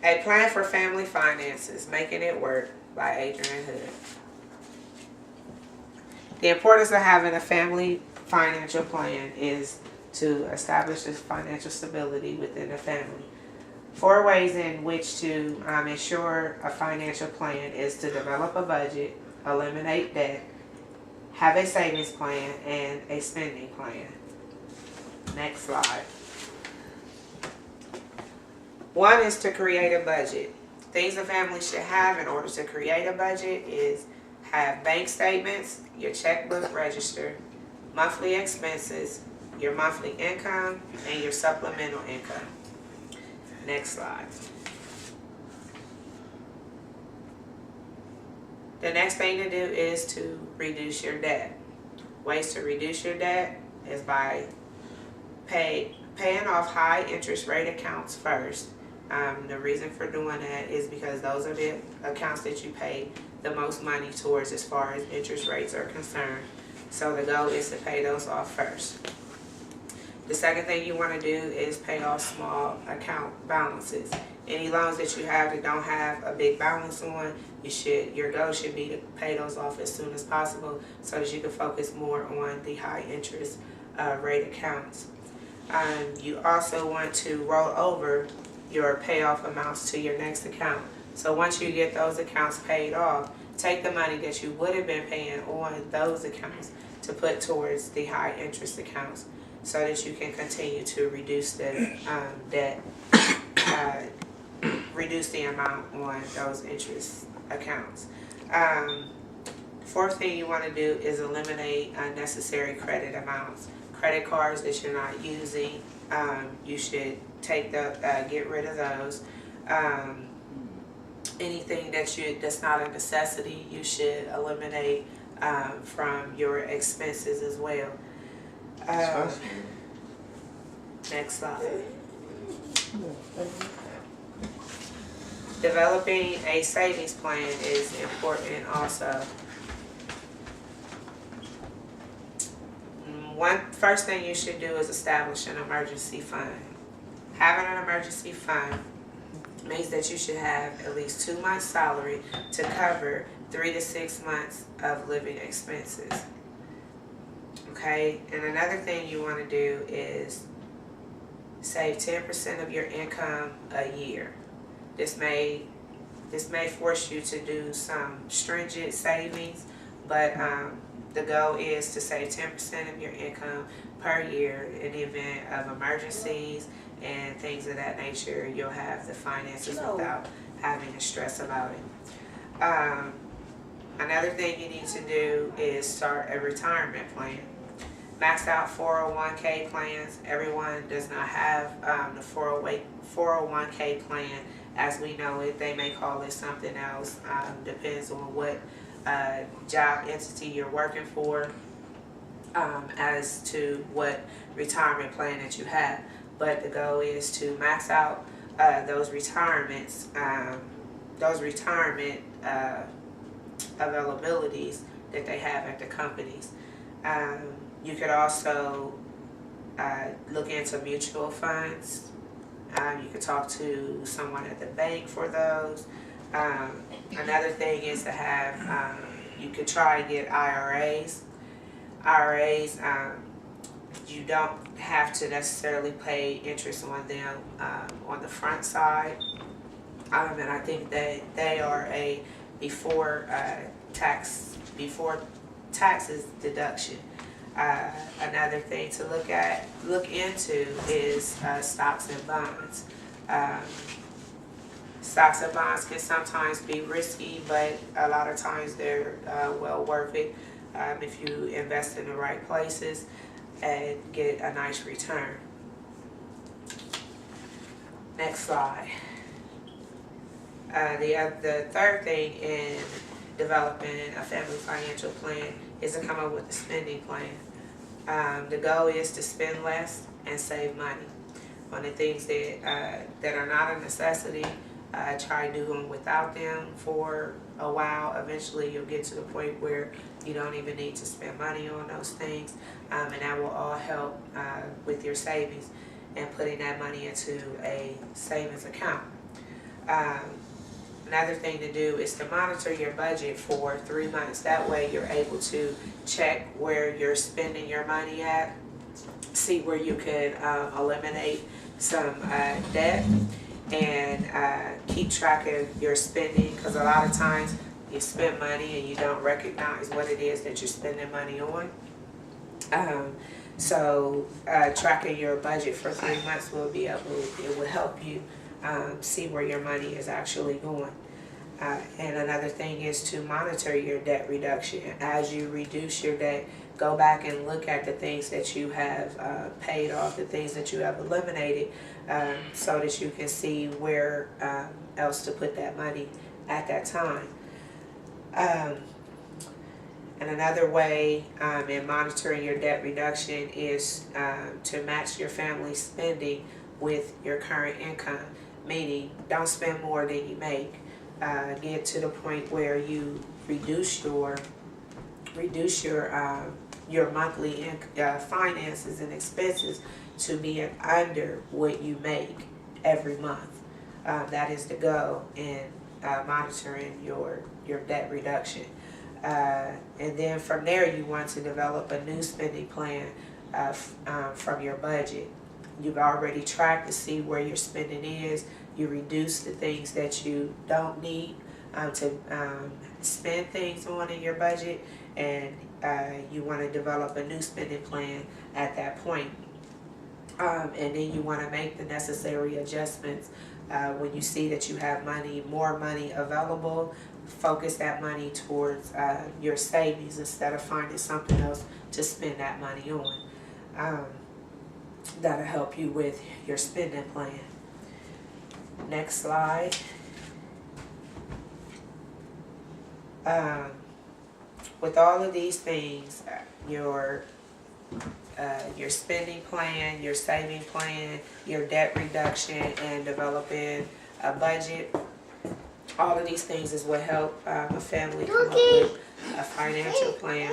A Plan for Family Finances, Making It Work by Adrian Hood. The importance of having a family financial plan is to establish this financial stability within the family. 4 ways in which to ensure a financial plan is to develop a budget, eliminate debt, have a savings plan, and a spending plan. Next slide. 1 is to create a budget. Things a family should have in order to create a budget is have bank statements, your checkbook register, monthly expenses, your monthly income, and your supplemental income. Next slide. The next thing to do is to reduce your debt. Ways to reduce your debt is by paying off high interest rate accounts first. The reason for doing that is because those are the accounts that you pay the most money towards as far as interest rates are concerned. So the goal is to pay those off first. The second thing you want to do is pay off small account balances. Any loans that you have that don't have a big balance on, your goal should be to pay those off as soon as possible so that you can focus more on the high interest rate accounts. You also want to roll over your payoff amounts to your next account. So once you get those accounts paid off, take the money that you would have been paying on those accounts to put towards the high interest accounts so that you can continue to reduce the debt, reduce the amount on those interest accounts. 4th thing you want to do is eliminate unnecessary credit amounts. Credit cards that you're not using, you should get rid of those. Anything that's not a necessity, you should eliminate from your expenses as well. Next slide. Developing a savings plan is important also. First thing you should do is establish an emergency fund. Having an emergency fund means that you should have at least 2 months' salary to cover 3 to 6 months of living expenses. Okay, and another thing you want to do is save 10% of your income a year. This may force you to do some stringent savings, but the goal is to save 10% of your income per year in the event of emergencies and things of that nature. You'll have the finances without having to stress about it. Another thing you need to do is start a retirement plan. Maxed out 401k plans. Everyone does not have the 401k plan as we know it. They may call it something else. Depends on what job entity you're working for as to what retirement plan that you have. But the goal is to max out those retirement availabilities that they have at the companies. You could also look into mutual funds. You could talk to someone at the bank for those. Another thing is to have, you could try to get IRAs. IRAs, you don't have to necessarily pay interest on them on the front side. And I think that they are a before taxes deduction. Another thing to look into is stocks and bonds. Stocks and bonds can sometimes be risky, but a lot of times they're well worth it if you invest in the right places and get a nice return. Next slide. The third thing in developing a family financial plan is to come up with a spending plan. The goal is to spend less and save money on the things that are not a necessity. Try doing without them for a while. Eventually you'll get to the point where you don't even need to spend money on those things, and that will all help with your savings and putting that money into a savings account. Another thing to do is to monitor your budget for 3 months. That way you're able to check where you're spending your money at, see where you can eliminate some debt, and keep track of your spending, because a lot of times you spend money and you don't recognize what it is that you're spending money on. So tracking your budget for 3 months it will help you see where your money is actually going. And another thing is to monitor your debt reduction. As you reduce your debt, go back and look at the things that you have paid off, the things that you have eliminated, so that you can see where else to put that money at that time. And another way in monitoring your debt reduction is to match your family's spending with your current income, meaning don't spend more than you make. Get to the point where you reduce your monthly finances and expenses to being under what you make every month. That is the goal in monitoring your debt reduction. And then from there, you want to develop a new spending plan from your budget. You've already tracked to see where your spending is. You reduce the things that you don't need to spend things on in your budget, and you want to develop a new spending plan at that point. And then you want to make the necessary adjustments when you see that you have more money available. Focus that money towards your savings instead of finding something else to spend that money on. That'll help you with your spending plan. Next slide. With all of these things, your spending plan, your saving plan, your debt reduction, and developing a budget, all of these things is what help a family come up with a financial plan